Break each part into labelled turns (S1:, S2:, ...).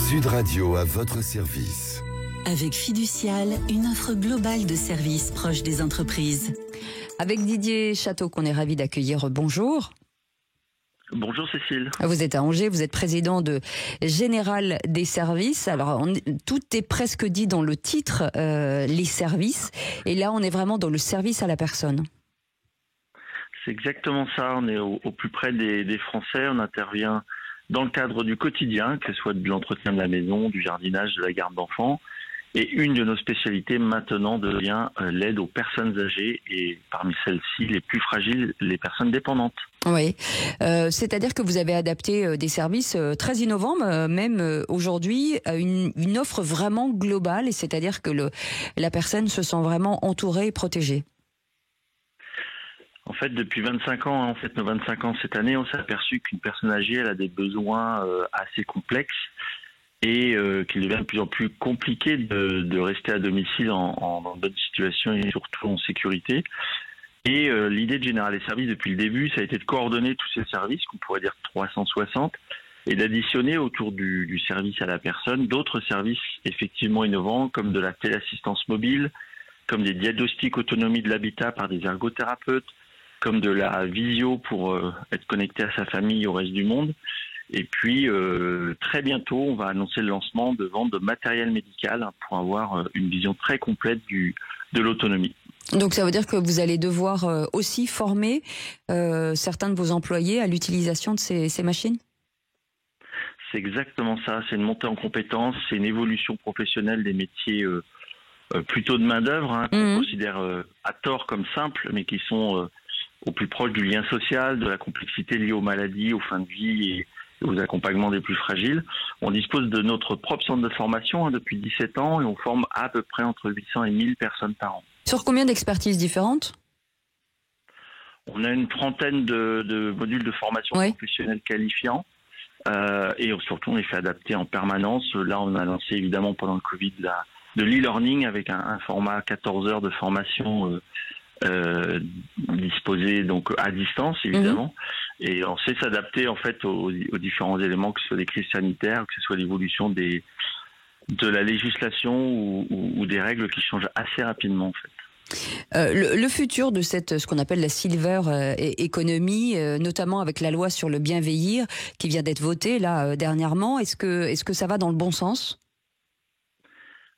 S1: Sud Radio à votre service.
S2: Avec Fiducial, une offre globale de services proches des entreprises.
S3: Avec Didier Château qu'on est ravi d'accueillir. Bonjour.
S4: Bonjour Cécile.
S3: Vous êtes à Angers, vous êtes président de Général des Services. Alors tout est presque dit dans le titre, les services. Et là on est vraiment dans le service à la personne.
S4: C'est exactement ça, on est au plus près des Français, on intervient dans le cadre du quotidien, que ce soit de l'entretien de la maison, du jardinage, de la garde d'enfants. Et une de nos spécialités maintenant devient l'aide aux personnes âgées et parmi celles-ci, les plus fragiles, les personnes dépendantes.
S3: Oui, c'est-à-dire que vous avez adapté des services très innovants, même aujourd'hui, à une offre vraiment globale, et c'est-à-dire que la personne se sent vraiment entourée et protégée.
S4: En fait, depuis 25 ans, nos 25 ans cette année, on s'est aperçu qu'une personne âgée, elle a des besoins assez complexes et qu'il devient de plus en plus compliqué de rester à domicile en bonne situation et surtout en sécurité. Et l'idée de Général des Services depuis le début, ça a été de coordonner tous ces services, qu'on pourrait dire 360, et d'additionner autour du service à la personne d'autres services effectivement innovants, comme de la téléassistance mobile, comme des diagnostics autonomie de l'habitat par des ergothérapeutes, comme de la visio pour être connecté à sa famille, au reste du monde. Et puis, très bientôt, on va annoncer le lancement de vente de matériel médical pour avoir une vision très complète de l'autonomie.
S3: Donc ça veut dire que vous allez devoir aussi former certains de vos employés à l'utilisation de ces machines ?
S4: C'est exactement ça, c'est une montée en compétences, c'est une évolution professionnelle des métiers plutôt de main-d'œuvre, qu'on considère à tort comme simples, mais qui sont au plus proche du lien social, de la complexité liée aux maladies, aux fins de vie et aux accompagnements des plus fragiles. On dispose de notre propre centre de formation depuis 17 ans et on forme à peu près entre 800 et 1000 personnes par an.
S3: Sur combien d'expertises différentes ?
S4: On a une trentaine de modules de formation professionnelle qualifiants et surtout on les fait adapter en permanence. Là, on a lancé évidemment pendant le Covid de l'e-learning avec un format 14 heures de formation disposé donc à distance évidemment. Et on sait s'adapter en fait aux différents éléments, que ce soit des crises sanitaires, que ce soit l'évolution de la législation ou des règles qui changent assez rapidement en fait.
S3: Le futur de ce qu'on appelle la silver economy, notamment avec la loi sur le bien vieillir qui vient d'être votée là dernièrement, est-ce que ça va dans le bon sens ?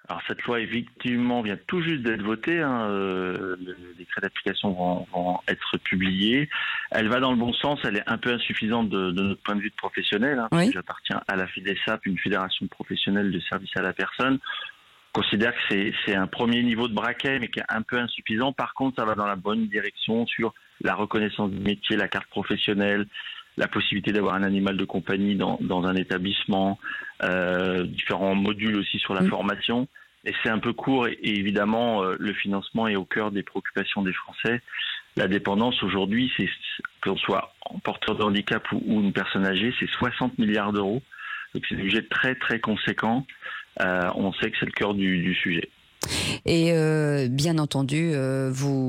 S4: Alors cette loi effectivement vient tout juste d'être votée, les décrets d'application vont être publiés. Elle va dans le bon sens, elle est un peu insuffisante de notre point de vue de professionnel. J'appartiens à la FEDESAP, une fédération professionnelle de services à la personne. On considère que c'est un premier niveau de braquet, mais qui est un peu insuffisant. Par contre, ça va dans la bonne direction sur la reconnaissance du métier, la carte professionnelle, la possibilité d'avoir un animal de compagnie dans un établissement, différents modules aussi sur la formation. Et c'est un peu court et évidemment, le financement est au cœur des préoccupations des Français. La dépendance aujourd'hui, c'est qu'on soit porteur de handicap ou une personne âgée, c'est 60 milliards d'euros. Donc c'est un budget très très conséquent. On sait que c'est le cœur du sujet.
S3: Et bien entendu,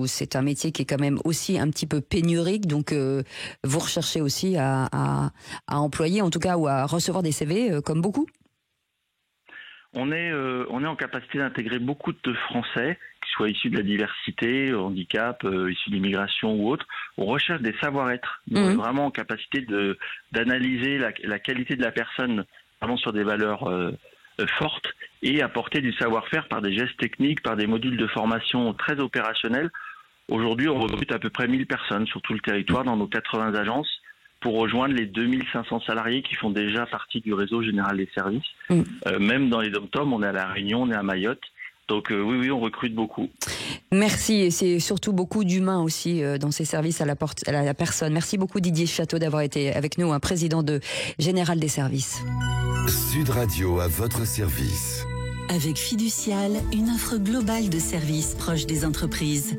S3: c'est un métier qui est quand même aussi un petit peu pénurique, donc vous recherchez aussi à employer, en tout cas, ou à recevoir des CV comme beaucoup.
S4: On est en capacité d'intégrer beaucoup de Français, qu'ils soient issus de la diversité, handicap, issus de l'immigration ou autre. On recherche des savoir-être. On est vraiment en capacité d'analyser la qualité de la personne, vraiment sur des valeurs fortes, et apporter du savoir-faire par des gestes techniques, par des modules de formation très opérationnels. Aujourd'hui, on recrute à peu près 1000 personnes sur tout le territoire dans nos 80 agences pour rejoindre les 2500 salariés qui font déjà partie du réseau Général des Services. Même dans les dom-tom, on est à La Réunion, on est à Mayotte. Donc oui, on recrute beaucoup.
S3: Merci, et c'est surtout beaucoup d'humains aussi dans ces services à la personne. Merci beaucoup Didier Château d'avoir été avec nous, président de Général des Services.
S1: Sud Radio à votre service.
S2: Avec Fiducial, une offre globale de services proches des entreprises.